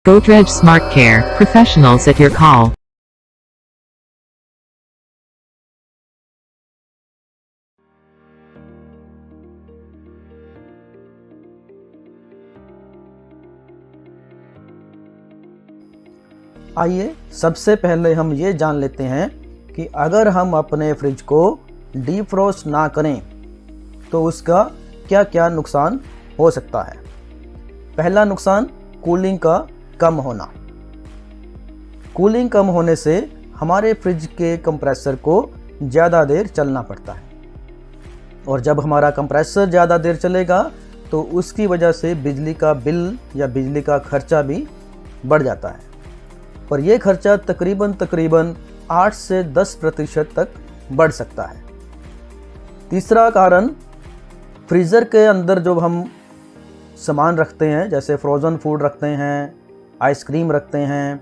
Godrej Smart Care, professionals at your call. आइए सबसे पहले हम ये जान लेते हैं कि अगर हम अपने फ्रिज को डीफ्रोस्ट ना करें तो उसका क्या क्या नुकसान हो सकता है। पहला नुकसान कूलिंग का कम होना। कूलिंग कम होने से हमारे फ्रिज के कंप्रेसर को ज़्यादा देर चलना पड़ता है और जब हमारा कंप्रेसर ज़्यादा देर चलेगा तो उसकी वजह से बिजली का बिल या बिजली का खर्चा भी बढ़ जाता है और ये खर्चा तकरीबन 8 से 10% तक बढ़ सकता है। तीसरा कारण, फ्रीज़र के अंदर जो हम सामान रखते हैं जैसे फ्रोज़न फूड रखते हैं, आइसक्रीम रखते हैं,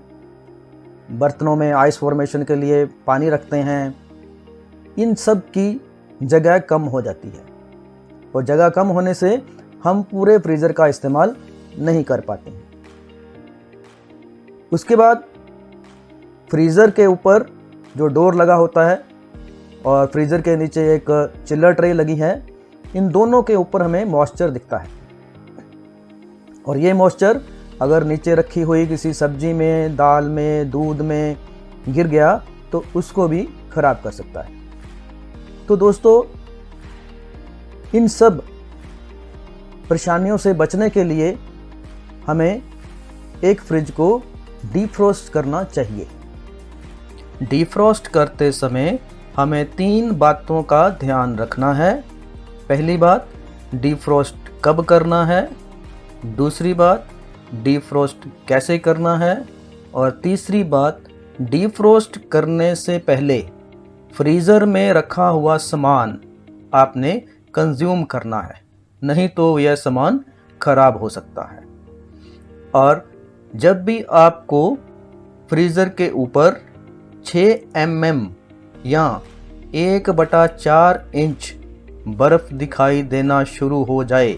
बर्तनों में आइस फॉर्मेशन के लिए पानी रखते हैं, इन सब की जगह कम हो जाती है और जगह कम होने से हम पूरे फ्रीज़र का इस्तेमाल नहीं कर पाते हैं। उसके बाद फ्रीज़र के ऊपर जो डोर लगा होता है और फ्रीज़र के नीचे एक चिल्लर ट्रे लगी है, इन दोनों के ऊपर हमें मॉइस्चर दिखता है और ये मॉइस्चर अगर नीचे रखी हुई किसी सब्जी में, दाल में, दूध में गिर गया तो उसको भी ख़राब कर सकता है। तो दोस्तों, इन सब परेशानियों से बचने के लिए हमें एक फ्रिज को डीफ्रोस्ट करना चाहिए। डीफ्रोस्ट करते समय हमें 3 बातों का ध्यान रखना है। पहली बात, डीफ्रोस्ट कब करना है। दूसरी बात, डीफ्रोस्ट कैसे करना है। और तीसरी बात, डीफ्रोस्ट करने से पहले फ्रीज़र में रखा हुआ सामान आपने कंज्यूम करना है, नहीं तो यह सामान खराब हो सकता है। और जब भी आपको फ्रीज़र के ऊपर 6 mm या 1/4 इंच बर्फ़ दिखाई देना शुरू हो जाए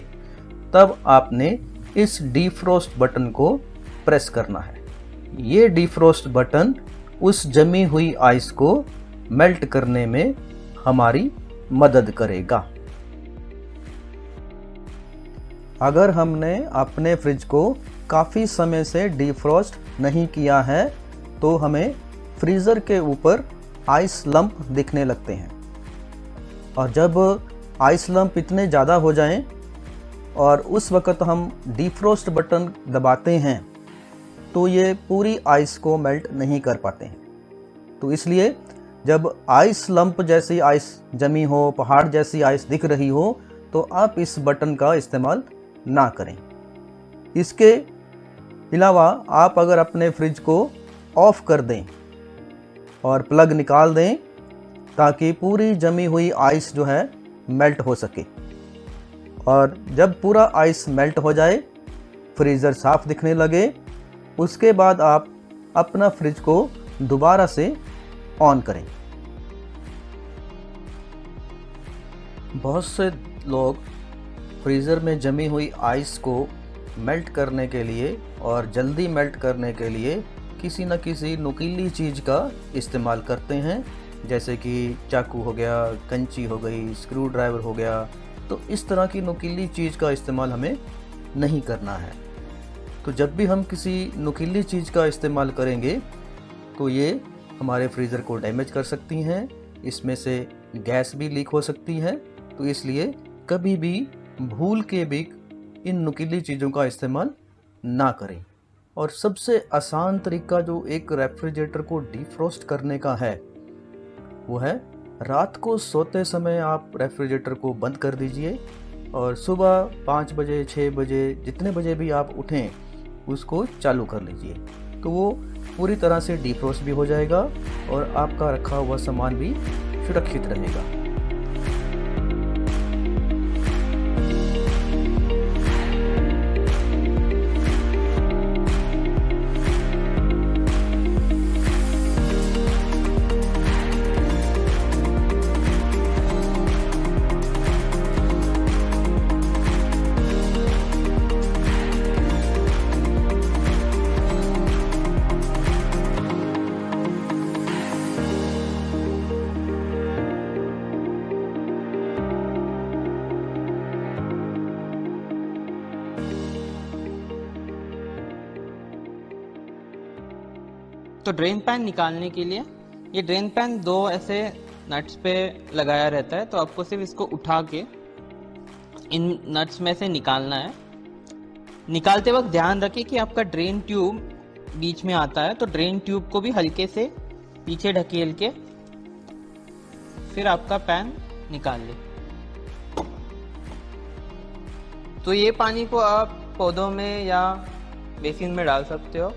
तब आपने इस डीफ्रोस्ट बटन को प्रेस करना है। ये डीफ्रोस्ट बटन उस जमी हुई आइस को मेल्ट करने में हमारी मदद करेगा। अगर हमने अपने फ्रिज को काफ़ी समय से डीफ्रोस्ट नहीं किया है तो हमें फ्रीज़र के ऊपर आइस लंप दिखने लगते हैं और जब आइस लंप इतने ज़्यादा हो जाएं और उस वक़्त हम डीफ्रोस्ट बटन दबाते हैं तो ये पूरी आइस को मेल्ट नहीं कर पाते हैं। तो इसलिए जब आइस लंप जैसी आइस जमी हो, पहाड़ जैसी आइस दिख रही हो, तो आप इस बटन का इस्तेमाल ना करें। इसके अलावा आप अगर अपने फ्रिज को ऑफ़ कर दें और प्लग निकाल दें ताकि पूरी जमी हुई आइस जो है मेल्ट हो सके और जब पूरा आइस मेल्ट हो जाए, फ्रीज़र साफ़ दिखने लगे, उसके बाद आप अपना फ्रिज को दोबारा से ऑन करें। बहुत से लोग फ्रीज़र में जमी हुई आइस को मेल्ट करने के लिए और जल्दी मेल्ट करने के लिए किसी न किसी नुकीली चीज़ का इस्तेमाल करते हैं, जैसे कि चाकू हो गया, कंची हो गई, स्क्रू ड्राइवर हो गया। तो इस तरह की नुकीली चीज़ का इस्तेमाल हमें नहीं करना है। तो जब भी हम किसी नुकीली चीज़ का इस्तेमाल करेंगे तो ये हमारे फ्रीज़र को डैमेज कर सकती हैं, इसमें से गैस भी लीक हो सकती है। तो इसलिए कभी भी भूल के भी इन नुकीली चीज़ों का इस्तेमाल ना करें। और सबसे आसान तरीका जो एक रेफ्रिजरेटर को डीफ्रोस्ट करने का है वो है, रात को सोते समय आप रेफ्रिजरेटर को बंद कर दीजिए और सुबह 5 बजे, 6 बजे, जितने बजे भी आप उठें उसको चालू कर लीजिए। तो वो पूरी तरह से डीफ्रोस्ट भी हो जाएगा और आपका रखा हुआ सामान भी सुरक्षित रहेगा। तो ड्रेन पैन निकालने के लिए, ये ड्रेन पैन दो ऐसे नट्स पे लगाया रहता है, तो आपको सिर्फ इसको उठा के इन नट्स में से निकालना है। निकालते वक्त ध्यान रखें कि आपका ड्रेन ट्यूब बीच में आता है, तो ड्रेन ट्यूब को भी हल्के से पीछे ढकेल के फिर आपका पैन निकाल ले। तो ये पानी को आप पौधों में या बेसिन में डाल सकते हो।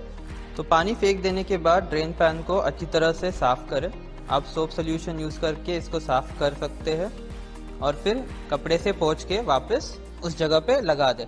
तो पानी फेंक देने के बाद ड्रेन पैन को अच्छी तरह से साफ करें। आप सोप सोल्यूशन यूज़ करके इसको साफ कर सकते हैं और फिर कपड़े से पोंछ के वापस उस जगह पे लगा दें।